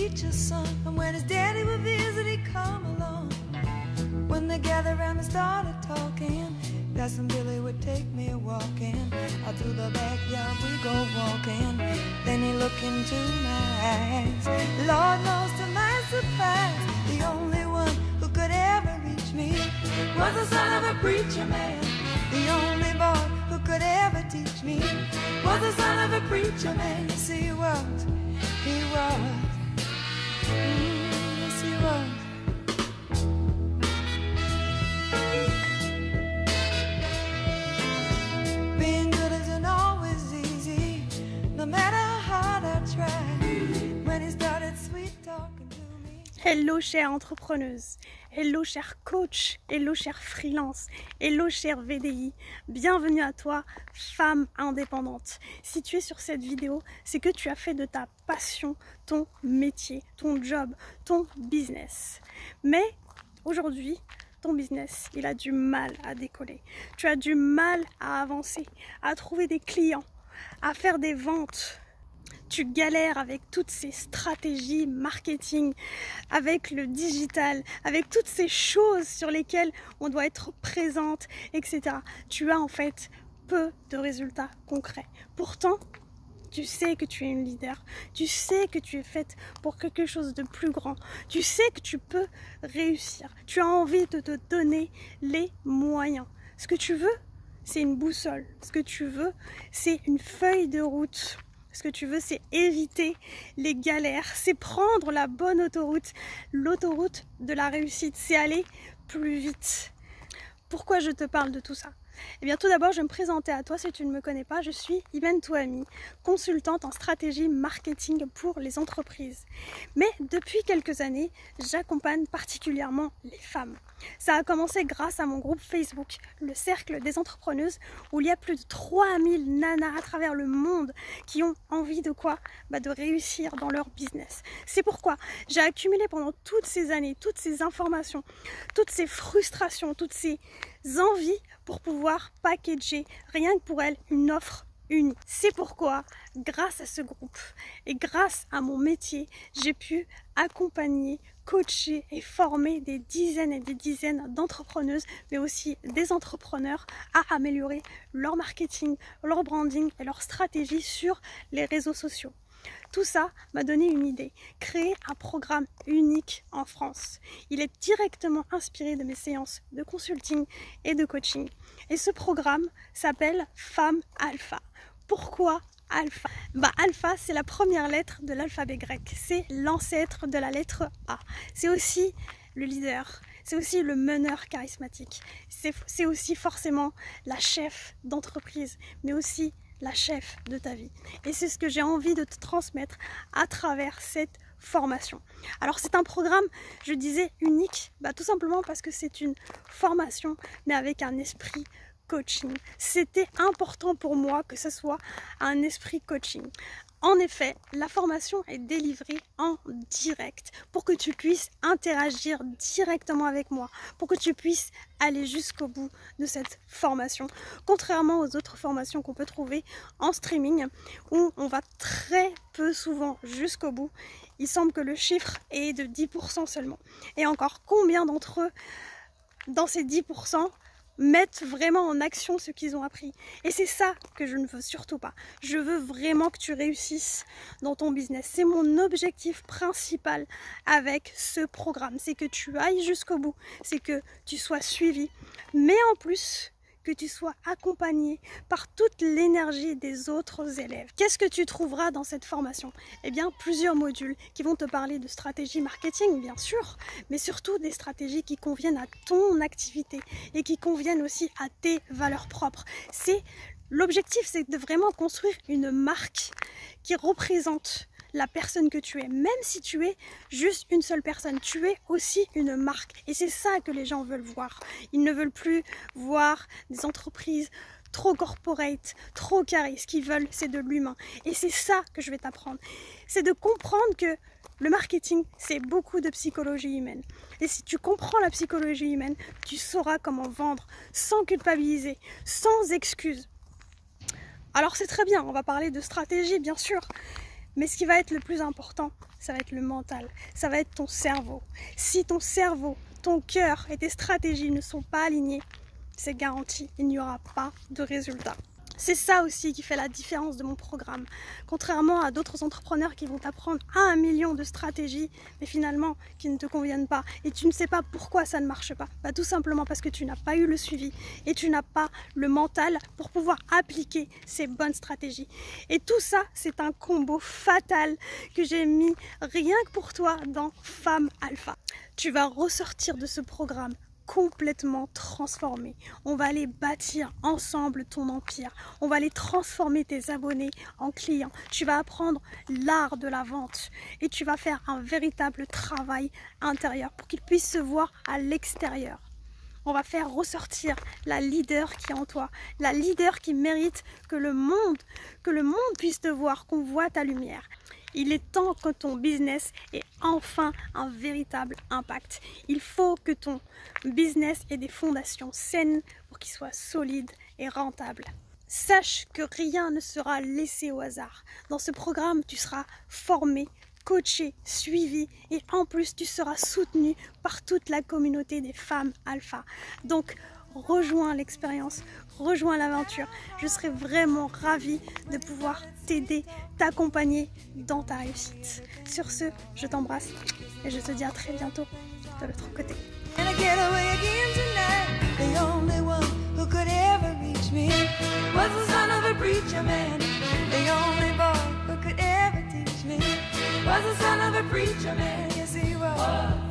preacher's son, and when his daddy would visit, he'd come along. When they gathered around and started talking, Cousin Billy would take me walking. Out through the backyard we go walking. Then he looked into my eyes. Lord knows to my surprise, the only one who could ever reach me was the son of a preacher man. The only boy who could ever teach me was the son of a preacher man. Yes, he was. Yes, he was. Being good isn't always easy, no matter how hard I try. When he started sweet talking to me. Hello chère entrepreneuse, hello chère coach, hello chère freelance, hello chère VDI, bienvenue à toi femme indépendante. Si tu es sur cette vidéo, c'est que tu as fait de ta passion ton métier, ton job, ton business. Mais aujourd'hui, ton business, il a du mal à décoller. Tu as du mal à avancer, à trouver des clients, à faire des ventes. Tu galères avec toutes ces stratégies marketing, avec le digital, avec toutes ces choses sur lesquelles on doit être présente, etc. Tu as en fait peu de résultats concrets. Pourtant, tu sais que tu es une leader, tu sais que tu es faite pour quelque chose de plus grand, tu sais que tu peux réussir, tu as envie de te donner les moyens. Ce que tu veux, c'est une boussole, ce que tu veux, c'est une feuille de route. Ce que tu veux, c'est éviter les galères, c'est prendre la bonne autoroute, l'autoroute de la réussite, c'est aller plus vite. Pourquoi je te parle de tout ça ? Eh bien tout d'abord, je vais me présenter à toi si tu ne me connais pas. Je suis Iben Touami, consultante en stratégie marketing pour les entreprises. Mais depuis quelques années, j'accompagne particulièrement les femmes. Ça a commencé grâce à mon groupe Facebook, le Cercle des Entrepreneuses, où il y a plus de 3000 nanas à travers le monde qui ont envie de quoi ? De réussir dans leur business. C'est pourquoi j'ai accumulé pendant toutes ces années, toutes ces informations, toutes ces frustrations, toutes ces envies pour pouvoir packager rien que pour elles une offre unique. C'est pourquoi, grâce à ce groupe et grâce à mon métier, j'ai pu accompagner, coacher et former des dizaines et des dizaines d'entrepreneuses, mais aussi des entrepreneurs à améliorer leur marketing, leur branding et leur stratégie sur les réseaux sociaux. Tout ça m'a donné une idée, créer un programme unique en France. Il est directement inspiré de mes séances de consulting et de coaching. Et ce programme s'appelle Femme Alpha. Pourquoi Alpha? Alpha, c'est la première lettre de l'alphabet grec. C'est l'ancêtre de la lettre A. C'est aussi le leader. C'est aussi le meneur charismatique. C'est aussi forcément la chef d'entreprise, mais aussi la chef de ta vie. Et c'est ce que j'ai envie de te transmettre à travers cette formation. Alors c'est un programme, je disais, unique, tout simplement parce que c'est une formation, mais avec un esprit coaching. C'était important pour moi que ce soit un esprit coaching. En effet, la formation est délivrée en direct pour que tu puisses interagir directement avec moi, pour que tu puisses aller jusqu'au bout de cette formation. Contrairement aux autres formations qu'on peut trouver en streaming, où on va très peu souvent jusqu'au bout, il semble que le chiffre est de 10% seulement. Et encore, combien d'entre eux, dans ces 10%, mettent vraiment en action ce qu'ils ont appris. Et c'est ça que je ne veux surtout pas. Je veux vraiment que tu réussisses dans ton business. C'est mon objectif principal avec ce programme. C'est que tu ailles jusqu'au bout. C'est que tu sois suivi. Mais en plus, que tu sois accompagné par toute l'énergie des autres élèves. Qu'est-ce que tu trouveras dans cette formation? Eh bien, plusieurs modules qui vont te parler de stratégie marketing, bien sûr, mais surtout des stratégies qui conviennent à ton activité et qui conviennent aussi à tes valeurs propres. L'objectif, c'est de vraiment construire une marque qui représente la personne que tu es. Même si tu es juste une seule personne, tu es aussi une marque. Et c'est ça que les gens veulent voir. Ils ne veulent plus voir des entreprises trop corporate, trop carré. Ce qu'ils veulent, c'est de l'humain. Et c'est ça que je vais t'apprendre. C'est de comprendre que le marketing, c'est beaucoup de psychologie humaine. Et si tu comprends la psychologie humaine, tu sauras comment vendre sans culpabiliser, sans excuses. Alors c'est très bien, on va parler de stratégie, bien sûr. Mais ce qui va être le plus important, ça va être le mental, ça va être ton cerveau. Si ton cerveau, ton cœur et tes stratégies ne sont pas alignés, c'est garanti, il n'y aura pas de résultat. C'est ça aussi qui fait la différence de mon programme. Contrairement à d'autres entrepreneurs qui vont t'apprendre 1 million de stratégies, mais finalement qui ne te conviennent pas, et tu ne sais pas pourquoi ça ne marche pas. Bah, tout simplement parce que tu n'as pas eu le suivi et tu n'as pas le mental pour pouvoir appliquer ces bonnes stratégies. Et tout ça, c'est un combo fatal que j'ai mis rien que pour toi dans Femme Alpha. Tu vas ressortir de ce programme complètement transformé. On va aller bâtir ensemble ton empire. On va aller transformer tes abonnés en clients. Tu vas apprendre l'art de la vente et tu vas faire un véritable travail intérieur pour qu'ils puissent se voir à l'extérieur. On va faire ressortir la leader qui est en toi, la leader qui mérite que le monde puisse te voir, qu'on voit ta lumière. Il est temps que ton business ait enfin un véritable impact. Il faut que ton business ait des fondations saines pour qu'il soit solide et rentable. Sache que rien ne sera laissé au hasard. Dans ce programme, tu seras formé, coaché, suivi et en plus tu seras soutenu par toute la communauté des femmes alpha. Donc rejoins l'expérience, rejoins l'aventure. Je serai vraiment ravie de pouvoir t'aider, t'accompagner dans ta réussite. Sur ce, je t'embrasse et je te dis à très bientôt de l'autre côté. Was the son of a preacher man, yes he was.